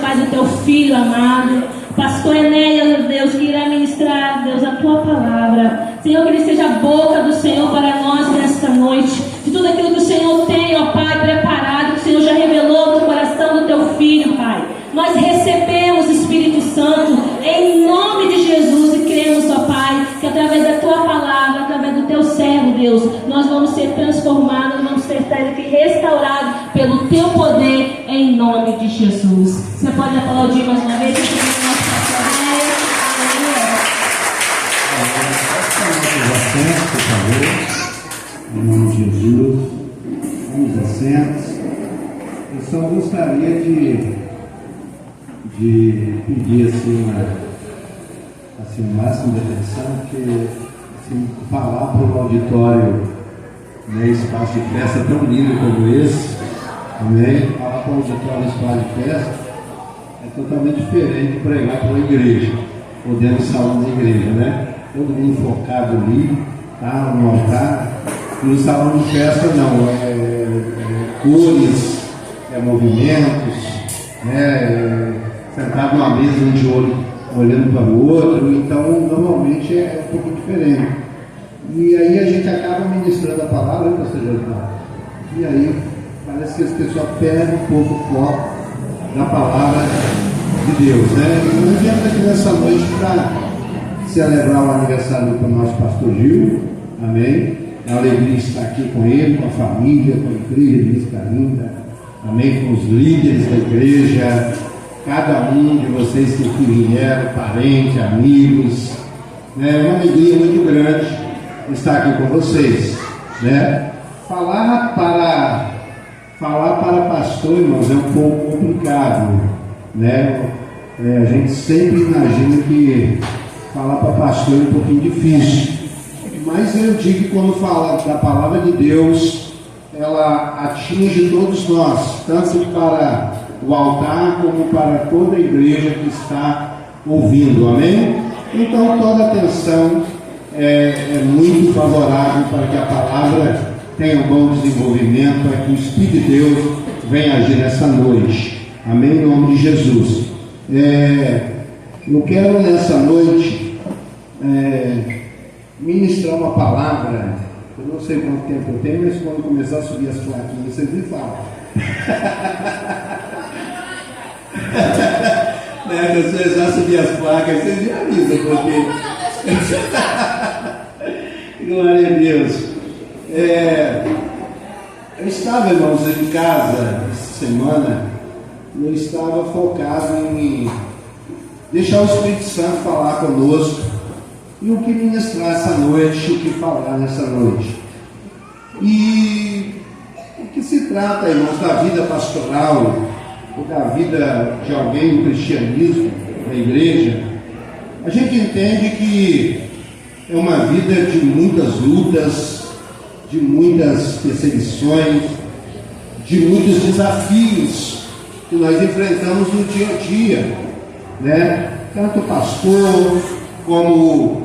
Pai, do teu filho amado, pastor Enéas, Deus, que irá ministrar, Deus, a tua palavra. Senhor, que ele seja a boca do Senhor para nós nesta noite, de tudo aquilo que o Senhor tem, ó Pai, preparado, que o Senhor já revelou no coração do teu filho, Pai. Nós recebemos, Espírito Santo, em nome de Jesus, e cremos, ó Pai, que através da tua palavra, através do teu servo, Deus, nós vamos ser transformados, vamos ser restaurados pelo teu poder, em nome de Jesus. Você pode aplaudir mais uma vez? Por favor, em nome de Jesus, vamos assentos. Eu só gostaria de pedir assim, o máximo de atenção, porque assim, falar para o auditório, né, espaço de festa tão lindo como esse, amém? Falar para o auditório, espaço de festa, é totalmente diferente de pregar para uma igreja, ou dentro do salão de igreja, né? Todo mundo focado ali, tá, no altar. No salão de festa não, cores, movimentos, né, sentado numa mesa, um de olho olhando para o outro, então normalmente é um pouco diferente. E aí a gente acaba ministrando a palavra, né, pastor Jornal? E aí parece que as pessoas perdem um pouco o foco da palavra de Deus, né? E nós viemos aqui nessa noite para celebrar o aniversário do nosso pastor Gil, amém? É uma alegria estar aqui com ele, com a família, com a igreja de Viscarinda, amém? Com os líderes da igreja, cada um de vocês que aqui vieram, parentes, amigos, né? É uma alegria muito grande estar aqui com vocês, né? Falar para pastor, irmãos, é um pouco complicado, né? A gente sempre imagina que falar para pastor é um pouquinho difícil, mas eu digo que quando fala da palavra de Deus, ela atinge todos nós, tanto para o altar como para toda a igreja que está ouvindo, amém? Então toda atenção é muito favorável para que a palavra tenha um bom desenvolvimento, para que o Espírito de Deus venha agir nessa noite, amém? Em nome de Jesus. Eu quero nessa noite ministrar uma palavra. Eu não sei quanto tempo eu tenho, mas quando começar a subir as plaquinhas, vocês me falam. Quando vocês já subir as placas, vocês me avisam, porque. Glória a Deus. Eu estava, irmãos, em casa essa semana, eu estava focado em deixar o Espírito Santo falar conosco e o que ministrar essa noite, o que falar nessa noite. E o que se trata, irmãos, da vida pastoral, ou da vida de alguém no cristianismo, da igreja, a gente entende que é uma vida de muitas lutas, de muitas perseguições, de muitos desafios que nós enfrentamos no dia a dia, né? Tanto pastor como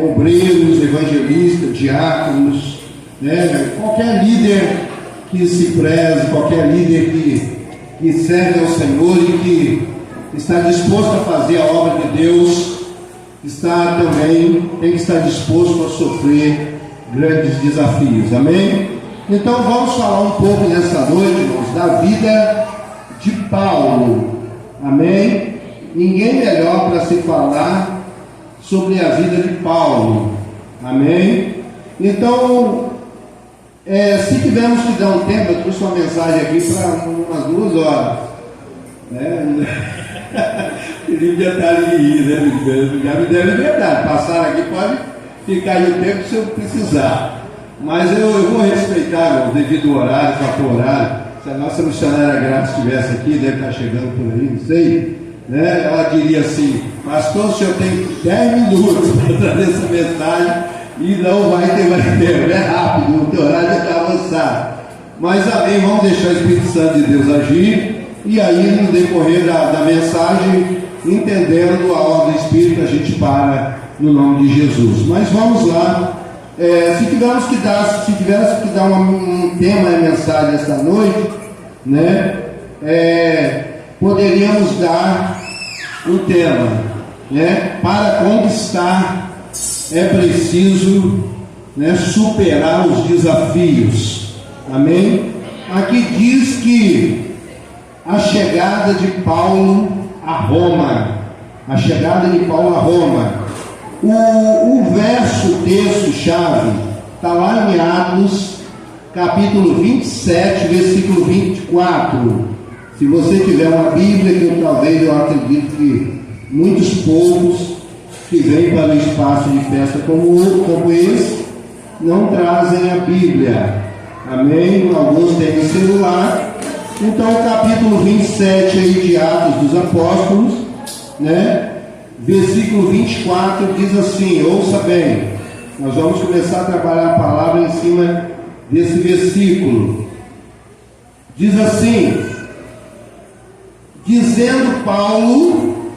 obreiros, evangelistas, diáconos, né? Qualquer líder que se preze, qualquer líder que serve ao Senhor e que está disposto a fazer a obra de Deus, tem que estar disposto a sofrer grandes desafios, amém? Então vamos falar um pouco nessa noite, irmãos, da vida de Paulo, amém? Ninguém melhor para se falar sobre a vida de Paulo, amém? Então, se tivermos que dar um tempo, eu trouxe uma mensagem aqui para umas 2 horas, né? Felipe já está ali, né? Já me deram liberdade, passar aqui pode ficar aí o tempo se eu precisar, mas eu vou respeitar, devido ao horário, fator horário. Se a nossa missionária Graça estivesse aqui, deve estar chegando por aí, não sei, né? Ela diria assim: pastor, o senhor tem 10 minutos para trazer essa mensagem e não vai ter mais tempo, é rápido, o teu horário está avançado. Mas amém, vamos deixar o Espírito Santo de Deus agir, e aí no decorrer da mensagem, entendendo a ordem do Espírito, a gente para no nome de Jesus. Mas vamos lá. Se tivermos que dar um tema à mensagem esta noite, né? poderíamos dar um tema, né? Para conquistar é preciso, né, superar os desafios. Amém? Aqui diz que a chegada de Paulo a Roma, o texto-chave está lá em Atos, capítulo 27, versículo 24. Se você tiver uma Bíblia, que eu acredito que muitos povos que vêm para o espaço de festa como esse, não trazem a Bíblia. Amém? Alguns têm no celular. Então, o capítulo 27 aí de Atos dos Apóstolos, né? Versículo 24 diz assim, ouça bem, nós vamos começar a trabalhar a palavra em cima desse versículo. Diz assim: dizendo Paulo,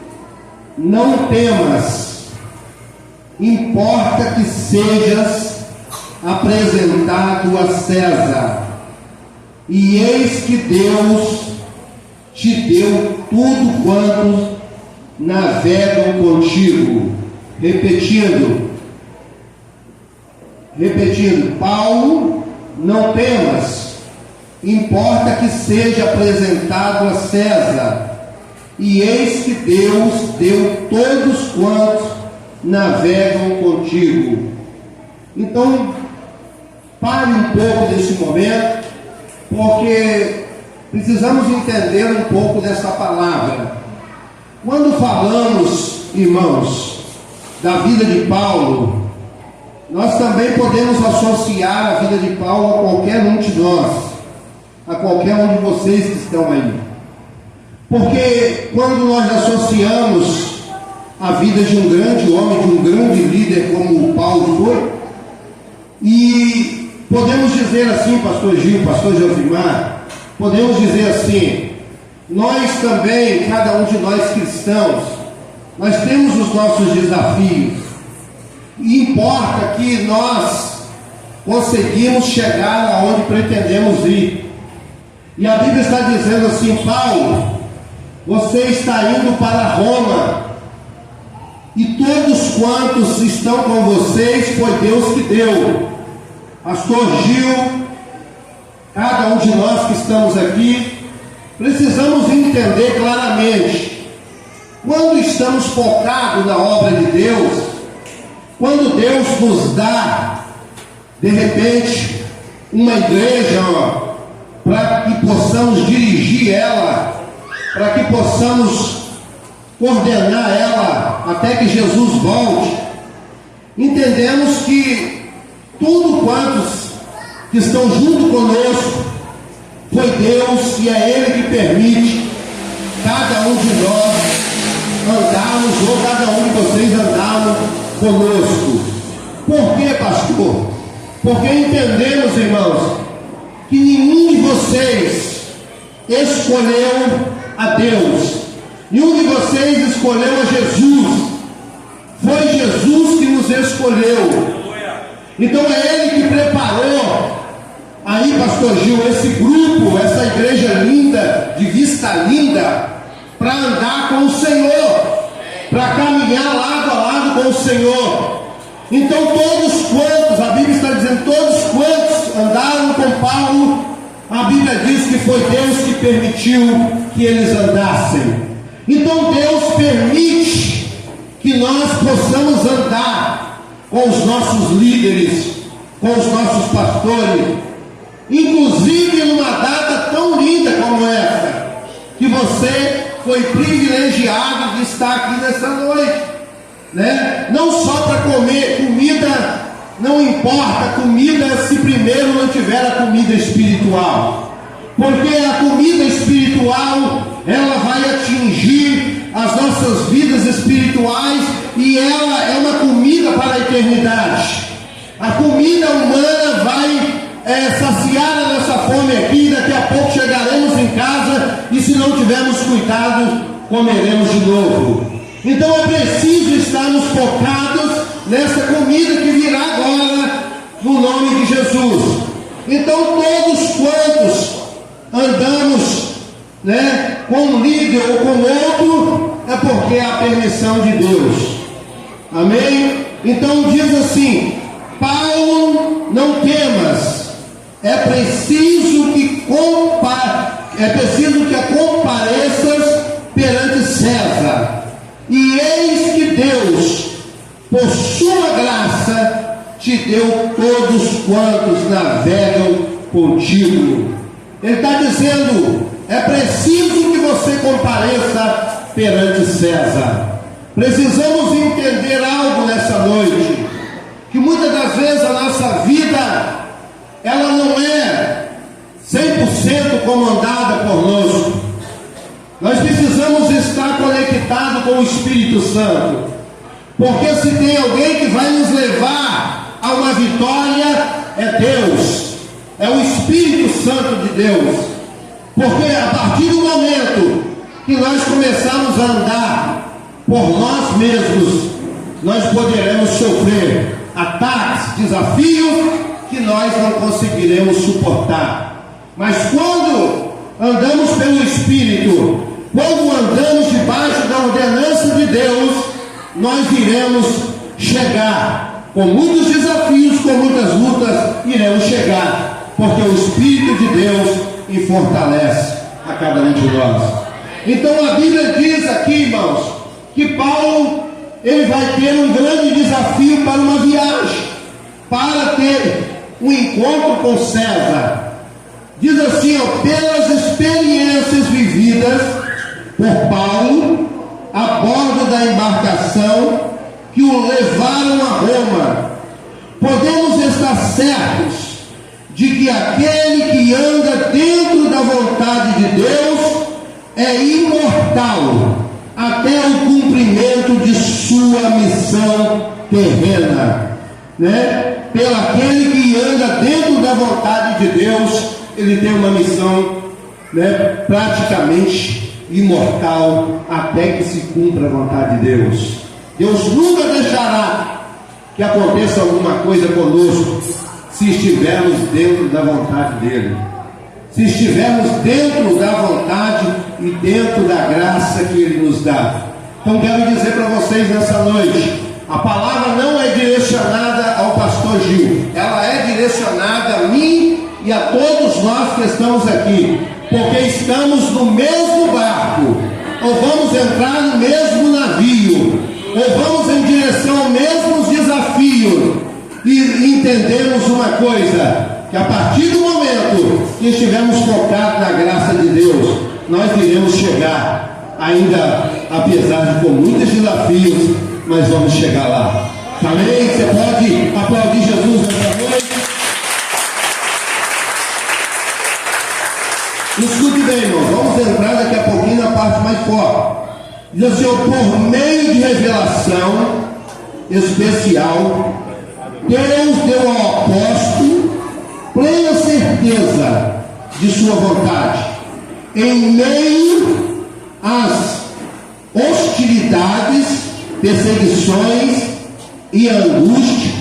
não temas, importa que sejas apresentado a César, e eis que Deus te deu tudo quanto navegam contigo. Repetindo, Paulo, não temas, importa que seja apresentado a César, e eis que Deus deu todos quantos navegam contigo. Então, pare um pouco desse momento, porque precisamos entender um pouco dessa palavra. Quando falamos, irmãos, da vida de Paulo, nós também podemos associar a vida de Paulo a qualquer um de nós, a qualquer um de vocês que estão aí. Porque quando nós associamos a vida de um grande homem, de um grande líder como o Paulo foi, e podemos dizer assim, pastor Gil, pastor Josimar, podemos dizer assim, nós também, cada um de nós cristãos, nós temos os nossos desafios, e importa que nós conseguimos chegar aonde pretendemos ir. E a Bíblia está dizendo assim: Paulo, você está indo para Roma, e todos quantos estão com vocês foi Deus que deu. Pastor Gil, cada um de nós que estamos aqui, precisamos entender claramente, quando estamos focados na obra de Deus, quando Deus nos dá, de repente, uma igreja, para que possamos dirigir ela, para que possamos coordenar ela, até que Jesus volte, entendemos que tudo quantos que estão junto conosco, foi Deus, e é Ele que permite cada um de nós andarmos, ou cada um de vocês andarmos conosco. Por quê, pastor? Porque entendemos, irmãos, que nenhum de vocês escolheu a Deus, nenhum de vocês escolheu a Jesus, foi Jesus que nos escolheu. Então é Ele que preparou aí, pastor Gil, esse grupo, essa igreja linda, de vista linda, para andar com o Senhor, para caminhar lado a lado com o Senhor. Então todos quantos, a Bíblia está dizendo, todos quantos andaram com Paulo, a Bíblia diz que foi Deus que permitiu que eles andassem. Então Deus permite que nós possamos andar com os nossos líderes, com os nossos pastores, inclusive numa data tão linda como essa, que você foi privilegiado de estar aqui nessa noite, né? Não só para comer comida, não importa comida se primeiro não tiver a comida espiritual, porque a comida espiritual, ela vai atingir as nossas vidas espirituais, e ela é uma comida para a eternidade. A comida humana vai saciar a nossa fome aqui, daqui a pouco chegaremos em casa, e se não tivermos cuidado, comeremos de novo. Então é preciso estarmos focados nessa comida que virá agora, no nome de Jesus. Então todos quantos andamos, né, com um líder ou com outro, é porque é a permissão de Deus. Amém? Então diz assim: Paulo, não temas, é preciso que compareças perante César, e eis que Deus, por sua graça, te deu todos quantos navegam contigo. Ele está dizendo: é preciso que você compareça perante César. Precisamos entender algo nessa noite, que muitas das vezes a nossa vida, ela não é 100% comandada por nós. Nós precisamos estar conectados com o Espírito Santo, porque se tem alguém que vai nos levar a uma vitória, é Deus, é o Espírito Santo de Deus. Porque a partir do momento que nós começarmos a andar por nós mesmos, nós poderemos sofrer ataques, desafios que nós não conseguiremos suportar. Mas quando andamos pelo Espírito, quando andamos debaixo da ordenança de Deus, nós iremos chegar. Com muitos desafios, com muitas lutas, iremos chegar, porque o Espírito de Deus fortalece a cada um de nós. Então a Bíblia diz aqui, irmãos, que Paulo, ele vai ter um grande desafio para uma viagem, para ter um encontro com César. Diz assim, ó: pelas experiências vividas por Paulo a bordo da embarcação que o levaram a Roma, podemos estar certos de que aquele que anda dentro da vontade de Deus é imortal até o cumprimento de sua missão terrena, né? Pelo aquele que anda dentro da vontade de Deus, ele tem uma missão, né, praticamente imortal até que se cumpra a vontade de Deus. Deus nunca deixará que aconteça alguma coisa conosco se estivermos dentro da vontade dele, se estivermos dentro da vontade e dentro da graça que ele nos dá. Então quero dizer para vocês nessa noite, a palavra não é direcionada ao pastor Gil, ela é direcionada a mim e a todos nós que estamos aqui, porque estamos no mesmo barco, ou vamos entrar no mesmo navio, ou vamos em direção aos mesmos desafios, e entendemos uma coisa, que a partir do momento que estivermos focados na graça de Deus, nós iremos chegar, ainda apesar de com muitos desafios, mas vamos chegar lá. Amém? Você pode aplaudir Jesus nessa noite? Escute bem, irmão, vamos entrar daqui a pouquinho na parte mais forte. Diz assim: por meio de revelação especial, Deus deu ao apóstolo plena certeza de sua vontade, em meio às hostilidades, perseguições e angústia.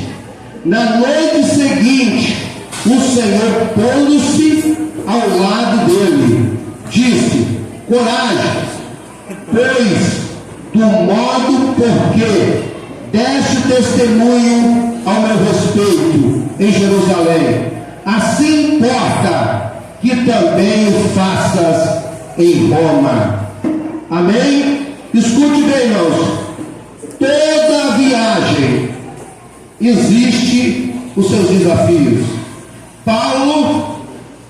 Na noite seguinte, o Senhor, pondo-se ao lado dele, disse: coragem, pois do modo porque deste testemunho ao meu respeito em Jerusalém, assim importa que também o faças em Roma. Amém? Escute bem, irmãos, toda a viagem existe os seus desafios. Paulo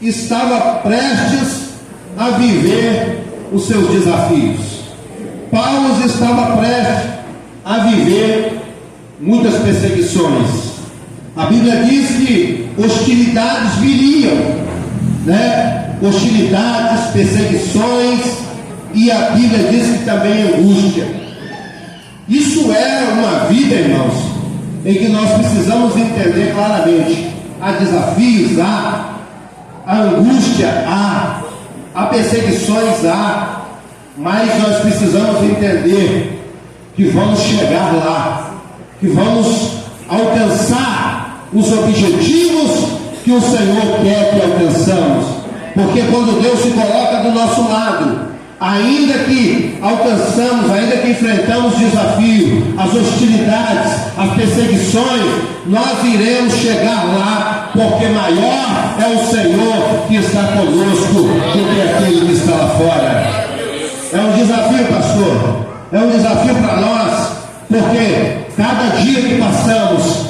estava prestes a viver os seus desafios. Paulo estava prestes a viver muitas perseguições. A Bíblia diz que hostilidades viriam, né? Hostilidades, perseguições, e a Bíblia diz que também angústia. Isso é uma vida, irmãos, em que nós precisamos entender claramente. Há desafios, há angústia, há perseguições, mas nós precisamos entender que vamos chegar lá, que vamos alcançar os objetivos que o Senhor quer que alcançamos, porque quando Deus se coloca do nosso lado, ainda que alcançamos, ainda que enfrentamos desafios, as hostilidades, as perseguições, nós iremos chegar lá, porque maior é o Senhor que está conosco do que aquele que está lá fora. É um desafio, pastor, é um desafio para nós, porque cada dia que passamos,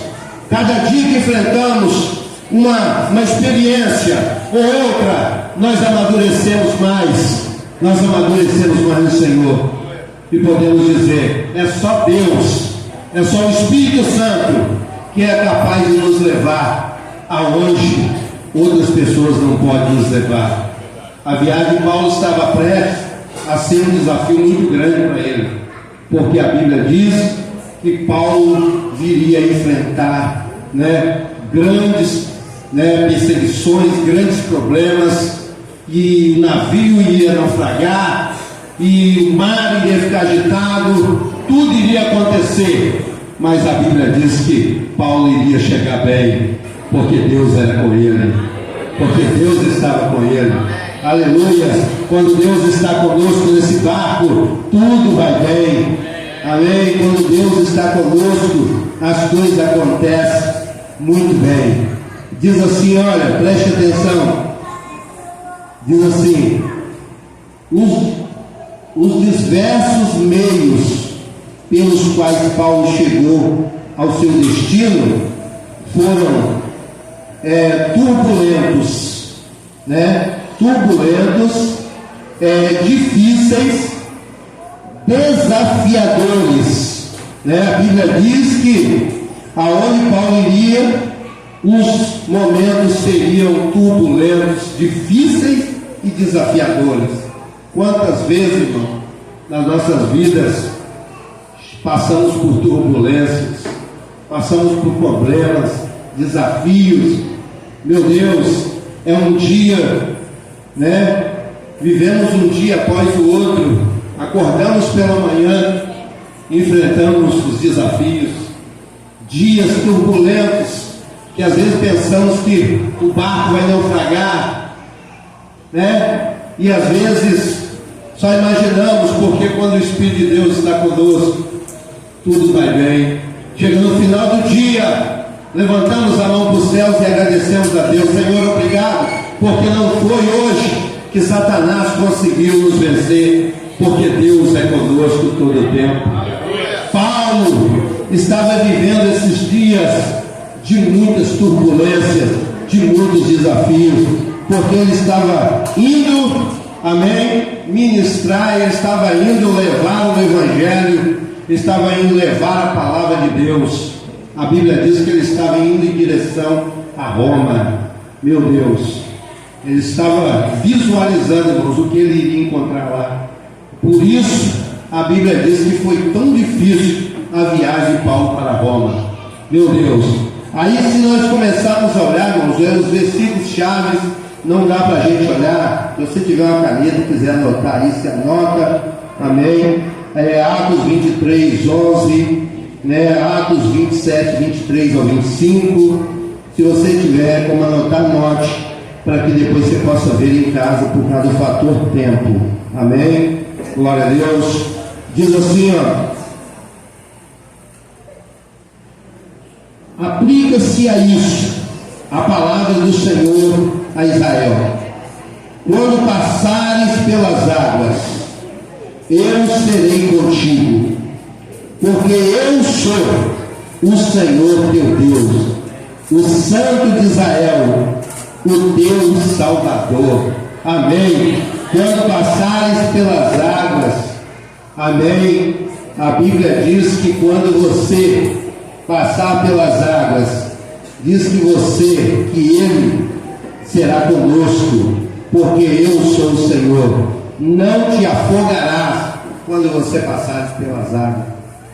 cada dia que enfrentamos uma experiência ou outra, nós amadurecemos mais no Senhor, e podemos dizer, é só Deus, é só o Espírito Santo que é capaz de nos levar aonde outras pessoas não podem nos levar. A viagem de Paulo estava prestes a ser um desafio muito grande para ele, porque a Bíblia diz que Paulo viria a enfrentar grandes perseguições, grandes problemas, e o navio iria naufragar, e o mar iria ficar agitado, tudo iria acontecer, mas a Bíblia diz que Paulo iria chegar bem, porque Deus era com ele, porque Deus estava com ele. Aleluia! Quando Deus está conosco nesse barco, tudo vai bem. Amém? Quando Deus está conosco, as coisas acontecem muito bem. Diz assim, olha, preste atenção. Diz assim: os diversos meios pelos quais Paulo chegou ao seu destino foram turbulentos, difíceis, desafiadores, A Bíblia diz que aonde Paulo iria, os momentos seriam turbulentos, difíceis e desafiadores. Quantas vezes, irmão, nas nossas vidas passamos por turbulências, passamos por problemas, desafios. Meu Deus, é um dia, vivemos um dia após o outro, acordamos pela manhã, enfrentamos os desafios, dias turbulentos, que às vezes pensamos que o barco vai naufragar, e às vezes só imaginamos, porque quando o Espírito de Deus está conosco, tudo vai bem. Chega no final do dia, levantamos a mão para os céus e agradecemos a Deus: Senhor, obrigado, porque não foi hoje que Satanás conseguiu nos vencer, porque Deus é conosco todo o tempo. Paulo estava vivendo esses dias de muitas turbulências, de muitos desafios, porque ele estava indo, ministrar, ele estava indo levar o Evangelho, estava indo levar a palavra de Deus. A Bíblia diz que ele estava indo em direção a Roma. Meu Deus, ele estava visualizando, irmãos, o que ele iria encontrar lá. Por isso, a Bíblia diz que foi tão difícil a viagem de Paulo para Roma. Meu Deus, aí se nós começarmos a olhar, irmãos, os versículos chaves, não dá para a gente olhar. Se você tiver uma caneta e quiser anotar aí, você anota, amém? Atos 23, 11, Atos 27, 23 ao 25. Se você tiver como anotar, anote, para que depois você possa ver em casa, por causa do fator tempo. Amém? Glória a Deus. Diz assim, aplica-se a isso a palavra do Senhor a Israel: quando passares pelas águas, eu serei contigo, porque eu sou o Senhor teu Deus, o Santo de Israel, o teu Salvador. Amém. Quando passares pelas águas, amém. A Bíblia diz que quando você passar pelas águas, diz que ele será conosco, porque eu sou o Senhor. Não te afogarás quando você passares pelas águas.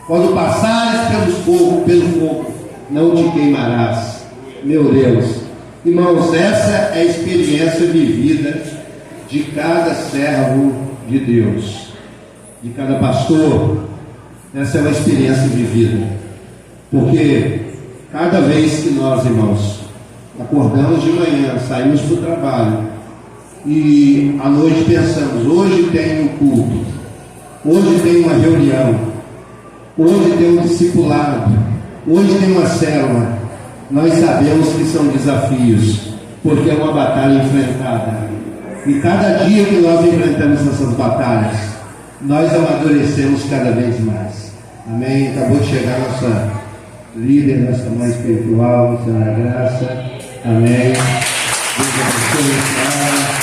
Quando passares pelo fogo, não te queimarás. Meu Deus, irmãos, essa é a experiência vivida de cada servo de Deus, de cada pastor. Essa é uma experiência vivida, porque cada vez que nós, irmãos, acordamos de manhã, saímos para o trabalho, e à noite pensamos, hoje tem um culto, hoje tem uma reunião, hoje tem um discipulado, hoje tem uma célula. Nós sabemos que são desafios, porque é uma batalha enfrentada. E cada dia que nós enfrentamos essas batalhas, nós amadurecemos cada vez mais. Amém? Acabou de chegar a nossa líder, nossa mãe espiritual, Senhora Graça. Amém? Deus abençoe a senhora.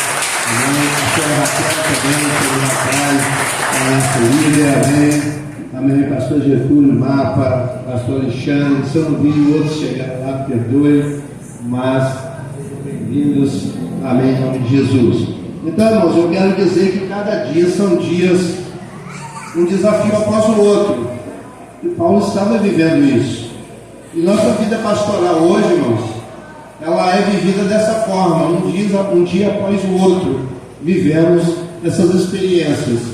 Amém? A senhora Raquel também, chegou atrás, a nossa líder. Amém? Amém, pastor Getúlio, Mapa, pastor Alexandre, se eu não vi outros chegaram lá, perdoe, mas bem-vindos, amém, em nome de Jesus. Então, irmãos, eu quero dizer que cada dia são dias, um desafio após o outro, e Paulo estava vivendo isso, e nossa vida pastoral hoje, irmãos, ela é vivida dessa forma, um dia após o outro, vivemos essas experiências.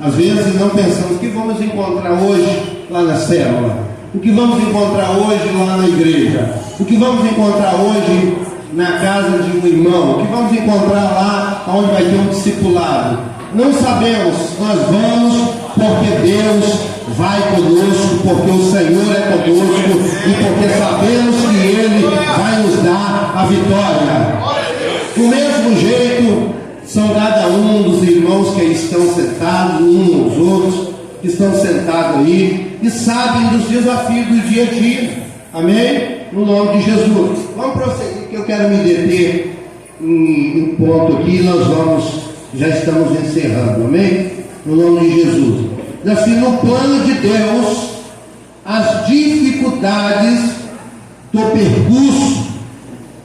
Às vezes não pensamos o que vamos encontrar hoje lá na célula, o que vamos encontrar hoje lá na igreja, o que vamos encontrar hoje na casa de um irmão, o que vamos encontrar lá onde vai ter um discipulado. Não sabemos, nós vamos porque Deus vai conosco, porque o Senhor é conosco e porque sabemos que Ele vai nos dar a vitória. Do mesmo jeito, são cada um dos irmãos que aí estão sentados, uns aos outros, que estão sentados aí, e sabem dos desafios do dia a dia. Amém? No nome de Jesus. Vamos prosseguir, que eu quero me deter em um ponto aqui, já estamos encerrando. Amém? No nome de Jesus. Assim, no plano de Deus, as dificuldades do percurso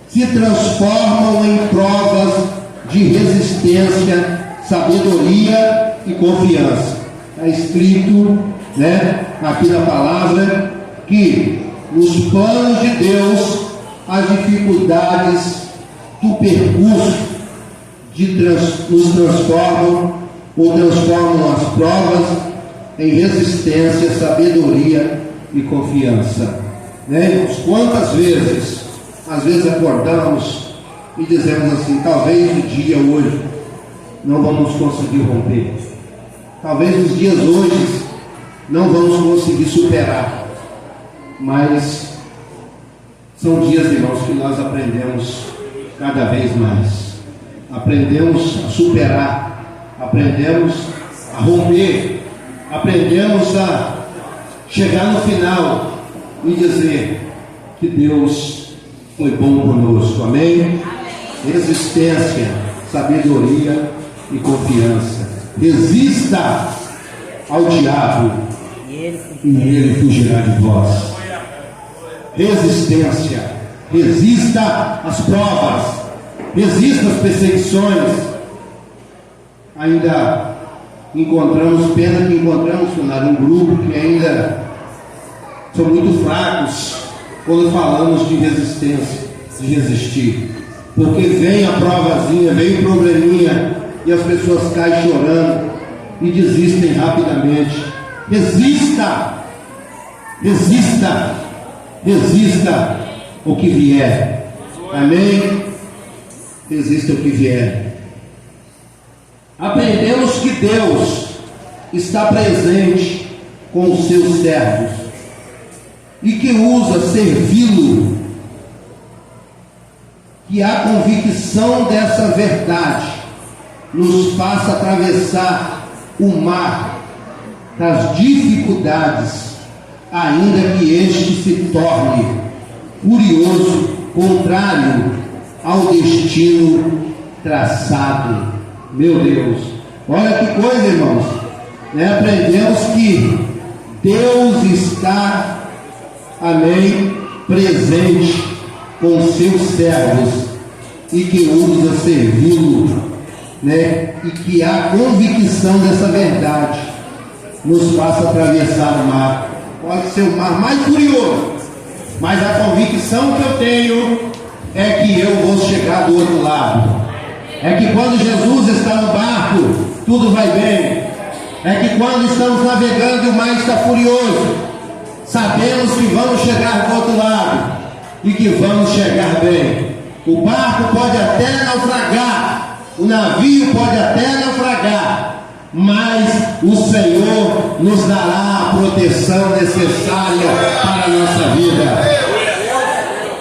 se transformam em provas de resistência, sabedoria e confiança. Está escrito, aqui na palavra, que nos planos de Deus, as dificuldades do percurso nos transformam as provas em resistência, sabedoria e confiança. Quantas vezes, às vezes acordamos e dizemos assim, talvez o dia hoje não vamos conseguir romper, talvez os dias hoje não vamos conseguir superar, mas são dias, irmãos, que nós aprendemos cada vez mais, aprendemos a superar, aprendemos a romper, aprendemos a chegar no final e dizer que Deus foi bom conosco. Amém? Resistência, sabedoria e confiança. Resista ao diabo e ele fugirá de vós. Resistência, resista às provas, resista às perseguições. Ainda encontramos, pena que encontramos um grupo que ainda são muito fracos quando falamos de resistência, de resistir, porque vem a provazinha, vem o probleminha e as pessoas caem chorando e desistem rapidamente. Resista, resista, resista o que vier. Amém? Resista o que vier. Aprendemos que Deus está presente com os seus servos e que usa servi-lo, que a convicção dessa verdade nos faça atravessar o mar das dificuldades, ainda que este se torne curioso, contrário ao destino traçado. Meu Deus, olha que coisa, irmãos, aprendemos que Deus está, amém, presente com seus servos e que usa servi-lo, e que a convicção dessa verdade nos faça atravessar o mar. Pode ser o mar mais curioso, mas a convicção que eu tenho é que eu vou chegar do outro lado. É que quando Jesus está no barco, tudo vai bem. É que quando estamos navegando e o mar está furioso, sabemos que vamos chegar do outro lado e que vamos chegar bem. O barco pode até naufragar, O navio pode até naufragar, mas o Senhor nos dará a proteção necessária para a nossa vida.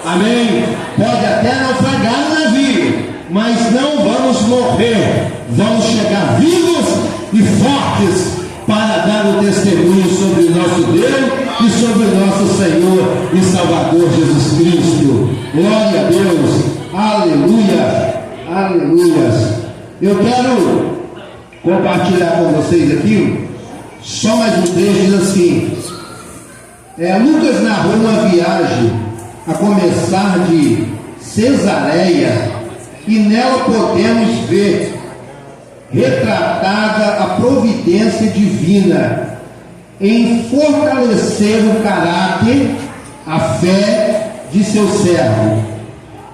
Amém? Pode até naufragar o navio, mas não vamos morrer. Vamos chegar vivos e fortes para dar o testemunho sobre o nosso Deus e sobre o nosso Senhor e Salvador Jesus Cristo. Glória a Deus. Aleluia. Aleluia. Eu quero compartilhar com vocês aqui só mais um trecho. Diz assim: Lucas narrou uma viagem a começar de Cesareia, e nela podemos ver retratada a providência divina em fortalecer o caráter, a fé de seu servo,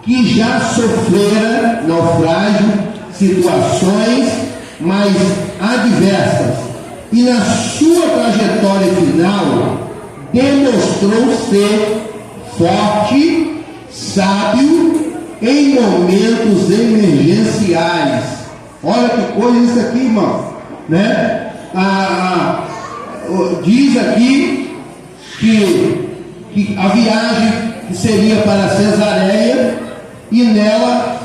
que já sofrera naufrágio, situações mais adversas, e na sua trajetória final demonstrou ser forte, sábio em momentos emergenciais. Olha que coisa isso aqui, irmão, né? Diz aqui que a viagem seria para Cesareia, e nela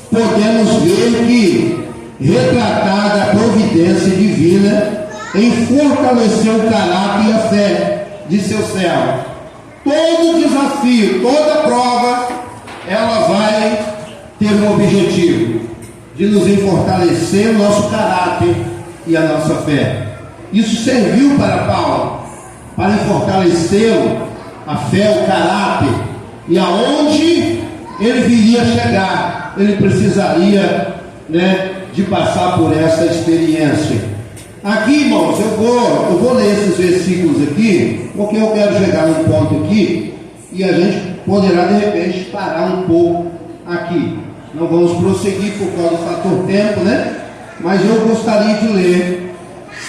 podemos ver que retratada a providência divina em fortalecer o caráter e a fé de seu servo. Todo desafio, toda prova, ela vai ter um objetivo de nos fortalecer o nosso caráter e a nossa fé. Isso serviu para Paulo, para fortalecê-lo, a fé, o caráter, e aonde ele viria chegar, ele precisaria, de passar por essa experiência. Aqui, irmãos, eu vou ler esses versículos aqui, porque eu quero chegar num ponto aqui, e a gente poderá de repente parar um pouco aqui. Não vamos prosseguir por causa do fator tempo, mas eu gostaria de ler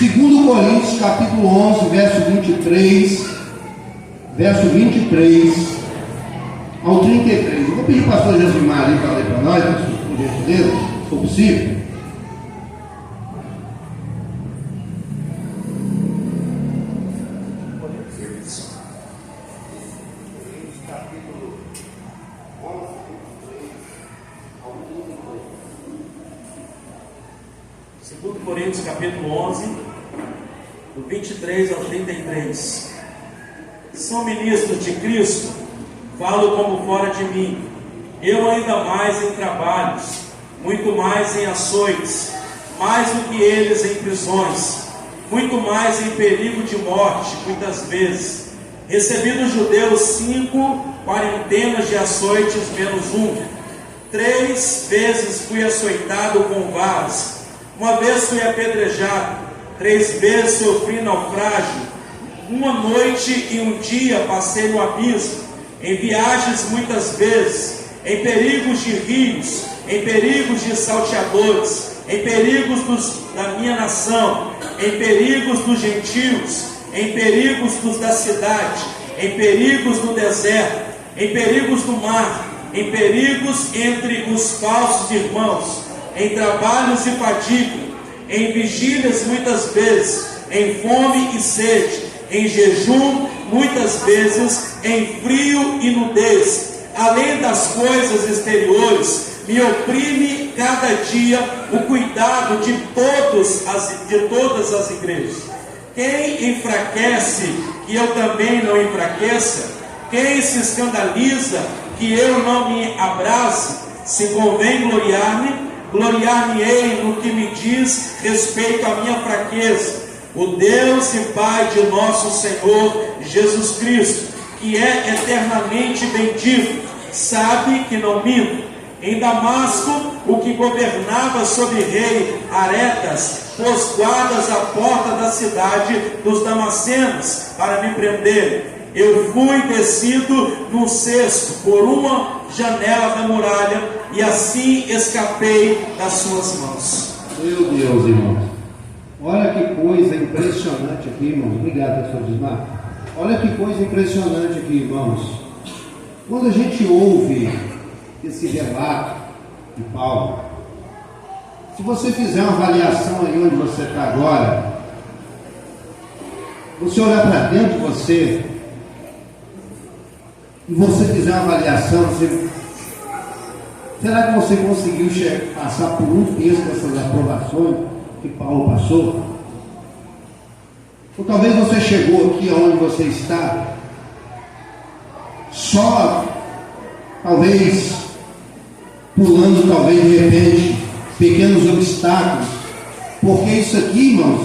2 Coríntios capítulo 11, verso 23 ao 33. Eu vou pedir para o pastor Josimar ali para ler para nós, por gentileza, se for possível. Coríntios capítulo 11, do 23 ao 33. Sou ministro de Cristo, falo como fora de mim, eu ainda mais em trabalhos, muito mais em açoites, mais do que eles em prisões, muito mais em perigo de morte, muitas vezes. Recebi dos judeus 5 quarentenas de açoites menos 1. 3 vezes fui açoitado com varas. Uma vez fui apedrejado, 3 vezes sofri naufrágio, uma noite e um dia passei no abismo, em viagens muitas vezes, em perigos de rios, em perigos de salteadores, em perigos da minha nação, em perigos dos gentios, em perigos dos da cidade, em perigos do deserto, em perigos do mar, em perigos entre os falsos irmãos, em trabalhos e fadiga, em vigílias muitas vezes, em fome e sede, em jejum muitas vezes, em frio e nudez. Além das coisas exteriores, me oprime cada dia o cuidado de todas as igrejas. Quem enfraquece, que eu também não enfraqueça? Quem se escandaliza, que eu não me abrace? Se convém gloriar-me, gloriar-me-ei no que me diz respeito à minha fraqueza. O Deus e Pai de nosso Senhor Jesus Cristo, que é eternamente bendito, sabe que não minto. Em Damasco, o que governava sobre rei Aretas pôs guardas à porta da cidade dos Damascenos para me prender. Eu fui descido num cesto por uma janela da muralha e assim escapei das suas mãos. Meu Deus, irmãos, olha que coisa impressionante aqui, irmãos. Obrigado, pastor Gismar. Olha que coisa impressionante aqui, irmãos. Quando a gente ouve esse relato de Paulo, Se você fizer uma avaliação aí onde você está agora, você olhar para dentro de você, e você fizer uma avaliação, será que você conseguiu passar por um terço dessas aprovações que Paulo passou? Ou talvez você chegou aqui onde você está, só talvez pulando, talvez de repente, pequenos obstáculos, porque isso aqui, irmãos,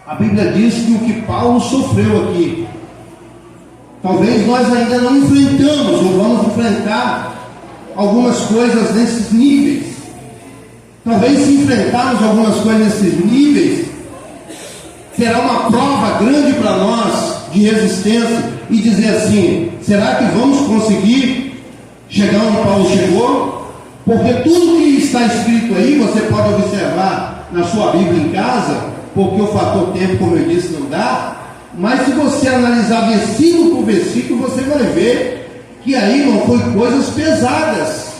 a Bíblia diz que o que Paulo sofreu aqui, talvez nós ainda não enfrentamos, ou vamos enfrentar algumas coisas nesses níveis. Talvez se enfrentarmos algumas coisas nesses níveis, será uma prova grande para nós de resistência e dizer assim: será que vamos conseguir chegar onde Paulo chegou? Porque tudo que está escrito aí, você pode observar na sua Bíblia em casa, porque o fator tempo, como eu disse, não dá. Mas se você analisar versículo por versículo, você vai ver que aí não foi coisas pesadas,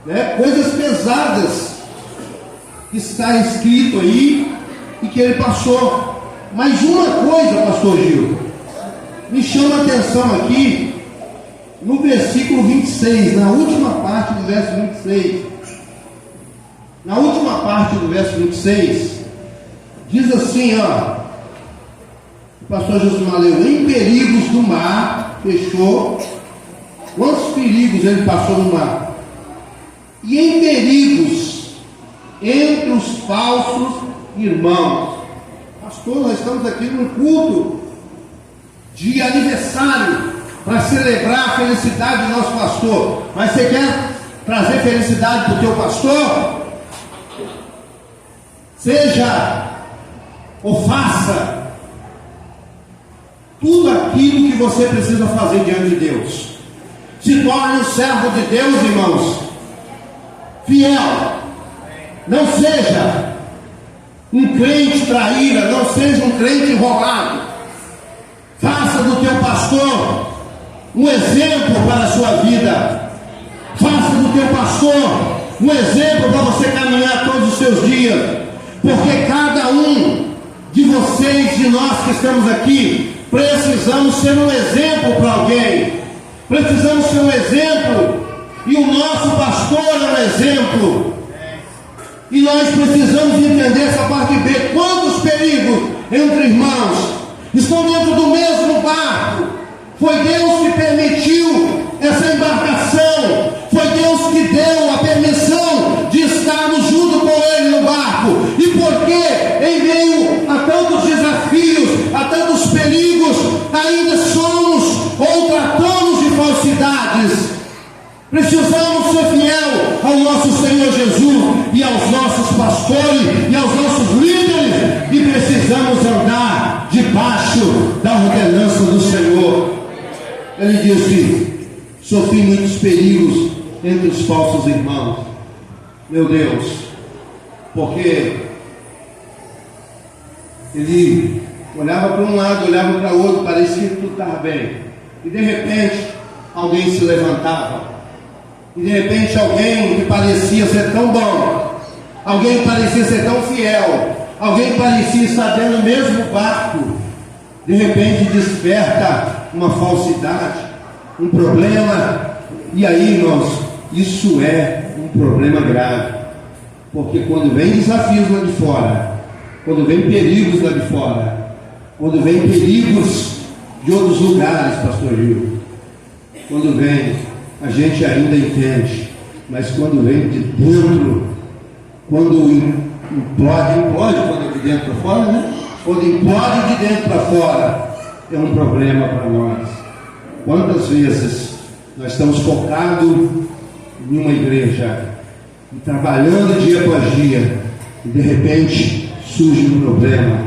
né? Coisas pesadas que está escrito aí e que ele passou. Mas uma coisa, pastor Gil, me chama a atenção aqui, no versículo 26, na última parte do verso 26. Na última parte do verso 26, diz assim, ó, o pastor Josimar leu: em perigos do mar, fechou. Quantos perigos ele passou no mar? E em perigos entre os falsos irmãos. Pastor, nós estamos aqui num culto de aniversário para celebrar a felicidade do nosso pastor. Mas você quer trazer felicidade para o teu pastor? Seja ou faça tudo aquilo que você precisa fazer diante de Deus. Se torne um servo de Deus, irmãos, fiel. Não seja um crente traíra, não seja um crente enrolado. Faça do teu pastor um exemplo para a sua vida. Faça do teu pastor um exemplo para você caminhar todos os seus dias. Porque cada um de vocês, de nós que estamos aqui, precisamos ser um exemplo para alguém. Precisamos ser um exemplo. E o nosso pastor é um exemplo. E nós precisamos entender essa parte B. Quantos perigos entre irmãos estão dentro do mesmo barco? Foi Deus que permitiu essa embarcação. Foi Deus que deu a permissão de estarmos junto com Ele no barco. E porque em meio a tantos desafios, a tantos perigos, ainda somos ou tratamos de falsidades. Precisamos ser fiel ao nosso Senhor Jesus e aos nossos pastores e aos nossos líderes. E precisamos andar debaixo da ordenança do Senhor. Ele disse: sofri muitos perigos entre os falsos irmãos. Meu Deus, porque ele olhava para um lado, olhava para o outro, parecia que tudo estava bem. E de repente, alguém se levantava. E de repente alguém que parecia ser tão bom, alguém que parecia ser tão fiel, alguém que parecia estar dentro do mesmo barco, de repente desperta uma falsidade, um problema. E aí, irmãos, isso é um problema grave. Porque quando vem desafios lá de fora, quando vem perigos lá de fora, quando vem perigos de outros lugares, pastor Gil, quando vem, a gente ainda entende, mas quando vem de dentro, quando implode quando é de dentro para fora, né? Quando implode de dentro para fora, é um problema para nós. Quantas vezes nós estamos focados em uma igreja, e trabalhando dia após dia, e de repente surge um problema,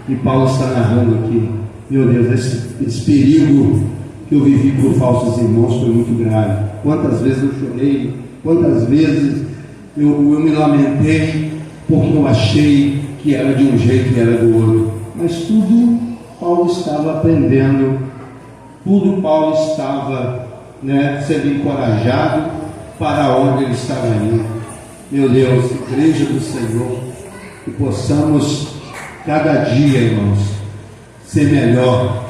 e Paulo está narrando aqui. Meu Deus, esse perigo que eu vivi por falsos irmãos foi muito grave. Quantas vezes eu chorei, quantas vezes eu me lamentei, porque eu achei que era de um jeito e era do outro. Mas tudo Paulo estava aprendendo, tudo Paulo estava sendo encorajado para onde ele estava indo. meu Deus, igreja do Senhor, que possamos cada dia, irmãos, ser melhor.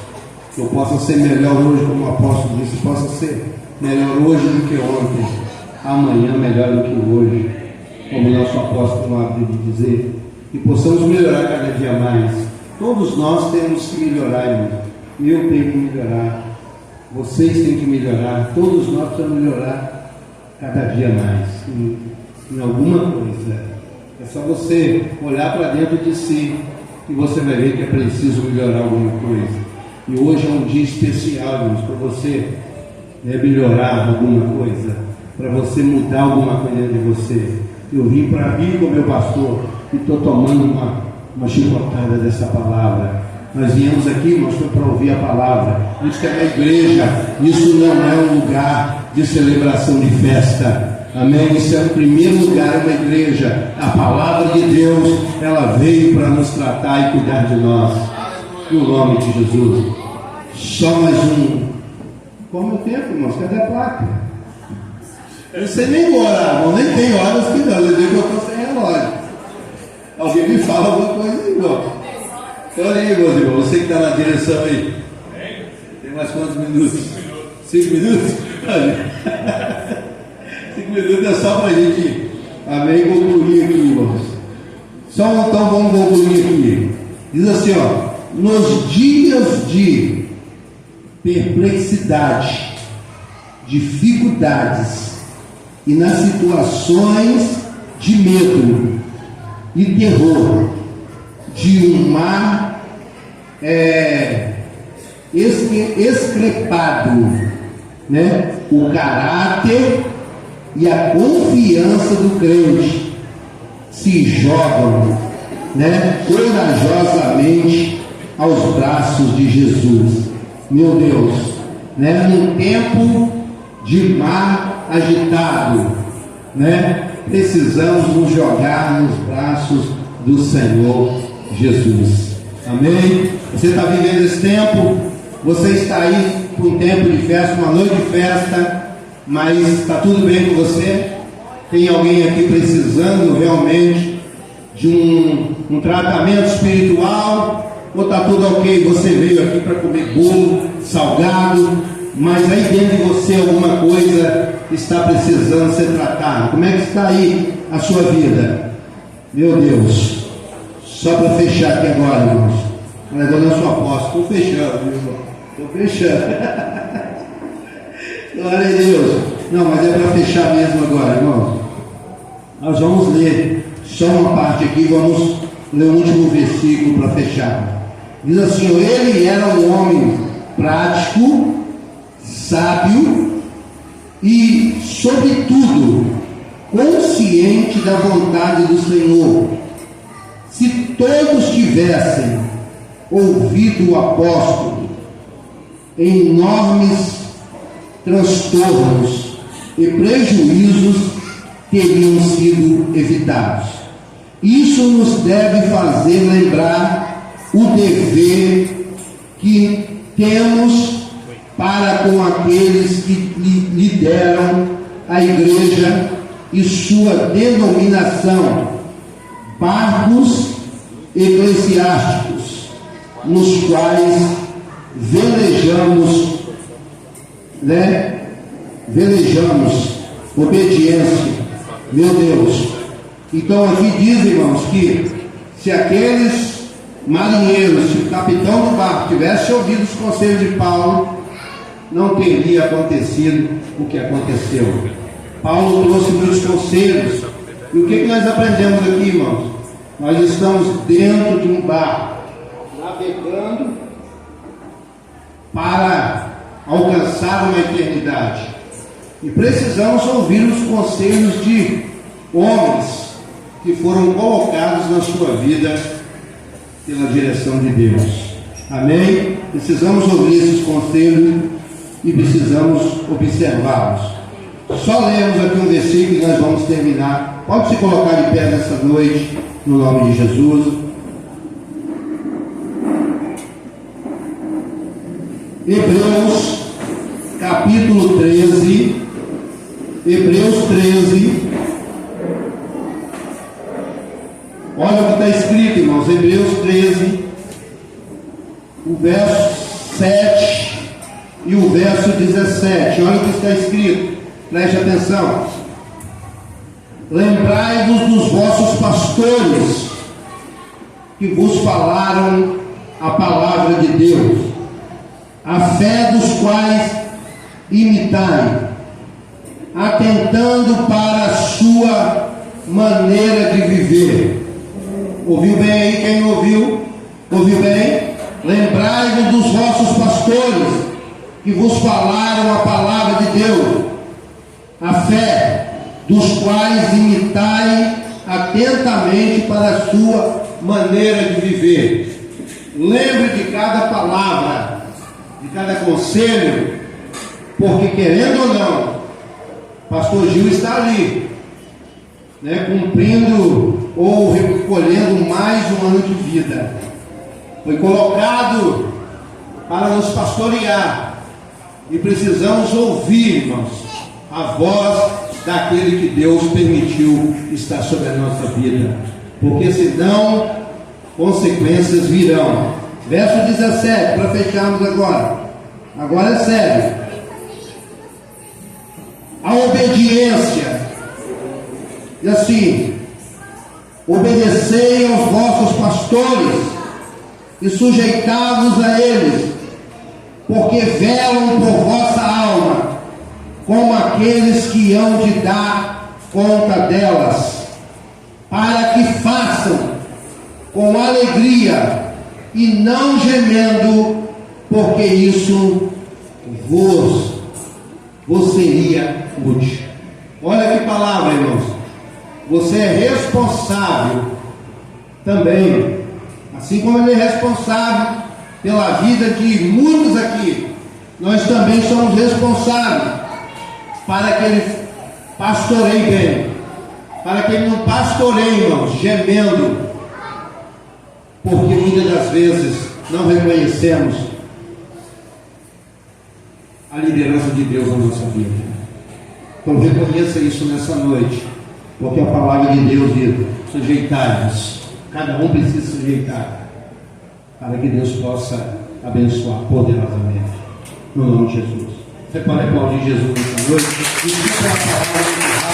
Que eu possa ser melhor hoje, como o apóstolo disse, possa ser melhor hoje do que ontem, amanhã melhor do que hoje, como o nosso apóstolo abre de dizer, que possamos melhorar cada dia mais. Todos nós temos que melhorar, irmãos. Eu tenho que melhorar, vocês têm que melhorar, todos nós precisamos melhorar cada dia mais em alguma coisa. É só você olhar para dentro de si e você vai ver que é preciso melhorar alguma coisa. E hoje é um dia especial, irmãos, para você melhorar alguma coisa, para você mudar alguma coisa de você. Eu vim para vir com o meu pastor e estou tomando uma chicotada dessa palavra. Nós viemos aqui, irmãos, para ouvir a palavra. Isso é uma igreja, isso não é um lugar de celebração de festa. Amém? Isso é o primeiro lugar, uma igreja. A palavra de Deus, ela veio para nos tratar e cuidar de nós. No nome de Jesus. Só mais um. Como é o tempo, irmãos? Cadê a placa? Eu não sei nem orar, irmão. Nem tem horas que não. Eu digo que eu estou sem relógio. Alguém me fala alguma coisa, irmão. Olha aí, meus irmãos. Você que está na direção aí. Tem mais quantos minutos? 5 minutos? 5 minutos é só para a gente, amém, concluir aqui, irmãos. Então vamos concluir aqui. Diz assim, ó. Nos dias de perplexidade, dificuldades e nas situações de medo e terror, de um mar excrepado, né? O caráter e a confiança do crente se jogam, né, corajosamente aos braços de Jesus. Meu Deus, né, num tempo de mar agitado, né, precisamos nos jogar nos braços do Senhor Jesus. Amém? Você está vivendo esse tempo? Você está aí com um tempo de festa, uma noite de festa, mas está tudo bem com você? Tem alguém aqui precisando realmente de um tratamento espiritual? Ou está tudo ok? Você veio aqui para comer bolo, salgado, mas aí dentro de você alguma coisa está precisando ser tratada. Como é que está aí a sua vida? Meu Deus, só para fechar aqui agora, irmãos. Olha, eu não sou apóstolo, estou fechando, meu irmão. Estou fechando. Glória a Deus. Não, mas é para fechar mesmo agora, irmãos. Nós vamos ler só uma parte aqui, vamos ler o último versículo para fechar. Diz assim: ele era um homem prático, sábio e, sobretudo, consciente da vontade do Senhor. Se todos tivessem ouvido o apóstolo, enormes transtornos e prejuízos teriam sido evitados. Isso nos deve fazer lembrar o dever que temos para com aqueles que lideram a igreja e sua denominação, barcos eclesiásticos, nos quais velejamos obediência. Meu Deus. Então aqui diz, irmãos, que se aqueles marinheiros, se o capitão do barco tivesse ouvido os conselhos de Paulo, não teria acontecido o que aconteceu. Paulo trouxe muitos conselhos. E o que nós aprendemos aqui, irmãos? Nós estamos dentro de um barco, navegando para alcançar uma eternidade. E precisamos ouvir os conselhos de homens que foram colocados na sua vida pela direção de Deus. Amém? Precisamos ouvir esses conselhos e precisamos observá-los. Só lemos aqui um versículo e nós vamos terminar. Pode se colocar de pé nessa noite, no nome de Jesus. Hebreus capítulo 13. Hebreus 13, irmãos, Hebreus 13, o verso 7 e o verso 17. Olha o que está escrito, preste atenção. Lembrai-vos dos vossos pastores, que vos falaram a palavra de Deus, a fé dos quais imitai, atentando para a sua maneira de viver. Ouviu bem aí? Quem ouviu? Ouviu bem? Lembrai-vos dos vossos pastores, que vos falaram a palavra de Deus, a fé dos quais imitai atentamente para a sua maneira de viver. Lembre de cada palavra, de cada conselho, porque querendo ou não, pastor Gil está ali, cumprindo ou recolhendo mais um ano de vida. Foi colocado para nos pastorear, e precisamos ouvir, irmãos, a voz daquele que Deus permitiu estar sobre a nossa vida, porque senão consequências virão. Verso 17, para fecharmos agora é sério. A obediência, e assim: obedecei aos vossos pastores e sujeitai-vos a eles, porque velam por vossa alma, como aqueles que hão de dar conta delas, para que façam com alegria e não gemendo, porque isso vos seria útil. Olha que palavra, irmãos. Você é responsável também, assim como ele é responsável pela vida de muitos aqui. Nós também somos responsáveis para que ele pastoreie bem, para que ele não pastoreie, irmãos, gemendo, porque muitas das vezes não reconhecemos a liderança de Deus na nossa vida. Então reconheça isso nessa noite, porque a palavra de Deus diz: sujeitai-vos. Cada um precisa se sujeitar, para que Deus possa abençoar poderosamente, no nome de Jesus. Você pode aplaudir Jesus nessa noite e fica a palavra de